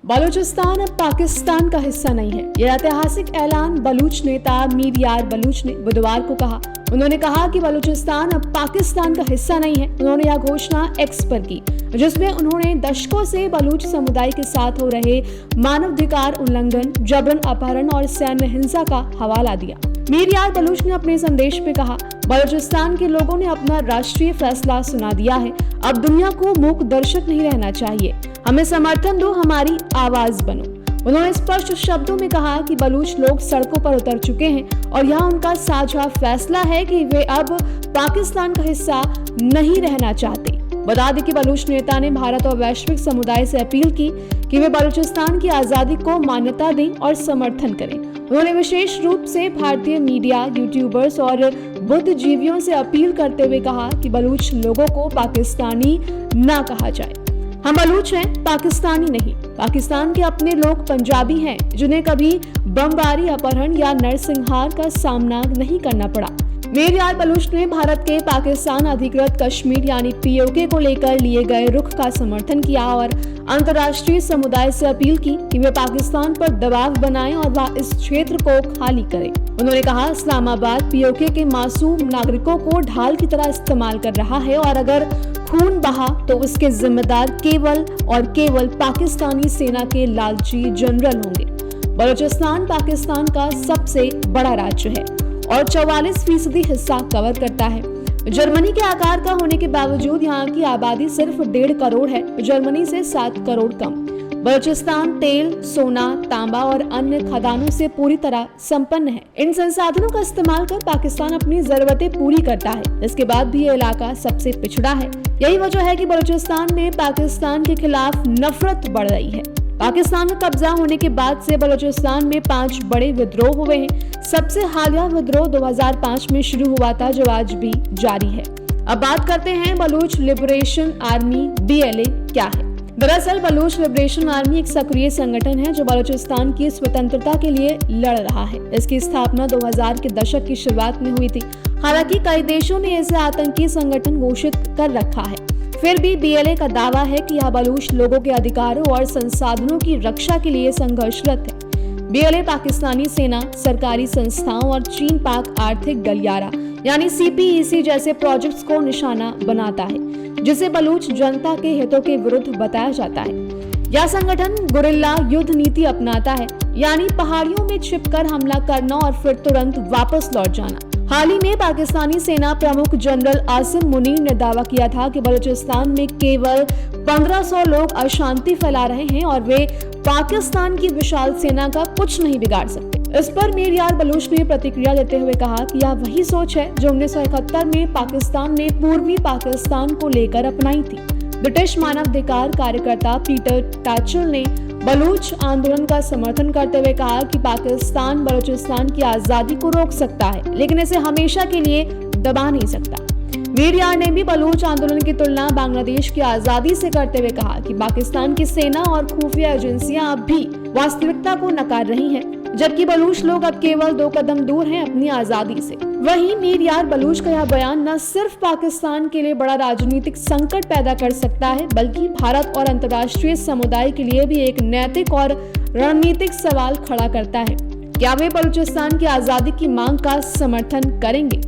बलूचिस्तान अब पाकिस्तान का हिस्सा नहीं है। यह ऐतिहासिक ऐलान बलूच नेता मीर यार बलूच ने बुधवार को कहा। उन्होंने कहा कि बलूचिस्तान अब पाकिस्तान का हिस्सा नहीं है। उन्होंने यह घोषणा एक्स पर की, जिसमें उन्होंने दशकों से बलूच समुदाय के साथ हो रहे मानवाधिकार उल्लंघन, जबरन अपहरण और सैन्य हिंसा का हवाला दिया। मीर यार बलूच ने अपने संदेश में कहा, बलूचिस्तान के लोगों ने अपना राष्ट्रीय फैसला सुना दिया है। अब दुनिया को मूक दर्शक नहीं रहना चाहिए। हमें समर्थन दो, हमारी आवाज बनो। उन्होंने स्पष्ट शब्दों में कहा कि बलूच लोग सड़कों पर उतर चुके हैं और यह उनका साझा फैसला है कि वे अब पाकिस्तान का हिस्सा नहीं रहना चाहते। बता दें कि बलूच नेता ने भारत और वैश्विक समुदाय से अपील की कि वे बलूचिस्तान की आजादी को मान्यता दें और समर्थन करें। उन्होंने विशेष रूप से भारतीय मीडिया, यूट्यूबर्स और बुद्धिजीवियों से अपील करते हुए कहा कि बलूच लोगों को पाकिस्तानी ना कहा जाए। हम बलूच हैं, पाकिस्तानी नहीं। पाकिस्तान के अपने लोग पंजाबी हैं, जिन्हें कभी बमबारी, अपहरण या नरसंहार का सामना नहीं करना पड़ा। मीर यार बलूच ने भारत के पाकिस्तान अधिकृत कश्मीर यानी पीओके को लेकर लिए गए रुख का समर्थन किया और अंतर्राष्ट्रीय समुदाय से अपील की कि वे पाकिस्तान पर दबाव बनाएं और वह इस क्षेत्र को खाली करें। उन्होंने कहा, इस्लामाबाद पीओके के मासूम नागरिकों को ढाल की तरह इस्तेमाल कर रहा है और अगर खून बहा तो उसके जिम्मेदार केवल और केवल पाकिस्तानी सेना के लालची जनरल होंगे। बलूचिस्तान पाकिस्तान का सबसे बड़ा राज्य है और 44% हिस्सा कवर करता है। जर्मनी के आकार का होने के बावजूद यहाँ की आबादी सिर्फ 1.5 करोड़ है, जर्मनी से 7 करोड़ कम। बलूचिस्तान तेल, सोना, तांबा और अन्य खदानों से पूरी तरह संपन्न है। इन संसाधनों का इस्तेमाल कर पाकिस्तान अपनी जरूरतें पूरी करता है। इसके बाद भी ये इलाका सबसे पिछड़ा है। यही वजह है कि बलूचिस्तान में पाकिस्तान के खिलाफ नफरत बढ़ रही है। पाकिस्तान का कब्जा होने के बाद से बलूचिस्तान में 5 बड़े विद्रोह हुए हैं। सबसे हालिया विद्रोह 2005 में शुरू हुआ था, जो आज भी जारी है। अब बात करते हैं बलूच लिबरेशन आर्मी BLA क्या है। दरअसल बलूच लिबरेशन आर्मी एक सक्रिय संगठन है जो बलूचिस्तान की स्वतंत्रता के लिए लड़ रहा है। इसकी स्थापना 2000 के दशक की शुरुआत में हुई थी। हालांकि कई देशों ने इसे आतंकी संगठन घोषित कर रखा है। फिर भी BLA का दावा है कि यह बलूच लोगों के अधिकारों और संसाधनों की रक्षा के लिए संघर्षरत है। BLA पाकिस्तानी सेना, सरकारी संस्थाओं और चीन पाक आर्थिक गलियारा यानी CPEC जैसे प्रोजेक्ट्स को निशाना बनाता है, जिसे बलूच जनता के हितों के विरुद्ध बताया जाता है। यह संगठन गुरिल्ला युद्ध नीति अपनाता है, यानी पहाड़ियों में छिपकर हमला करना और फिर तुरंत वापस लौट जाना। हाल ही में पाकिस्तानी सेना प्रमुख जनरल आसिम मुनीर ने दावा किया था कि बलूचिस्तान में केवल 1500 लोग अशांति फैला रहे हैं और वे पाकिस्तान की विशाल सेना का कुछ नहीं बिगाड़ सकते। इस पर मीर यार बलूच ने प्रतिक्रिया देते हुए कहा कि यह वही सोच है जो 1971 में पाकिस्तान ने पूर्वी पाकिस्तान को लेकर अपनाई थी। ब्रिटिश मानवाधिकार कार्यकर्ता पीटर टाचल ने बलूच आंदोलन का समर्थन करते हुए कहा कि पाकिस्तान बलूचिस्तान की आजादी को रोक सकता है, लेकिन इसे हमेशा के लिए दबा नहीं सकता। मीर यार ने भी बलूच आंदोलन की तुलना बांग्लादेश की आजादी से करते हुए कहा कि पाकिस्तान की सेना और खुफिया एजेंसियां अब भी वास्तविकता को नकार रही हैं, जबकि बलूच लोग अब केवल 2 कदम दूर हैं अपनी आजादी से। वहीं मीर यार बलूच का यह बयान न सिर्फ पाकिस्तान के लिए बड़ा राजनीतिक संकट पैदा कर सकता है, बल्कि भारत और अंतर्राष्ट्रीय समुदाय के लिए भी एक नैतिक और रणनीतिक सवाल खड़ा करता है। क्या वे बलूचिस्तान की आजादी की मांग का समर्थन करेंगे?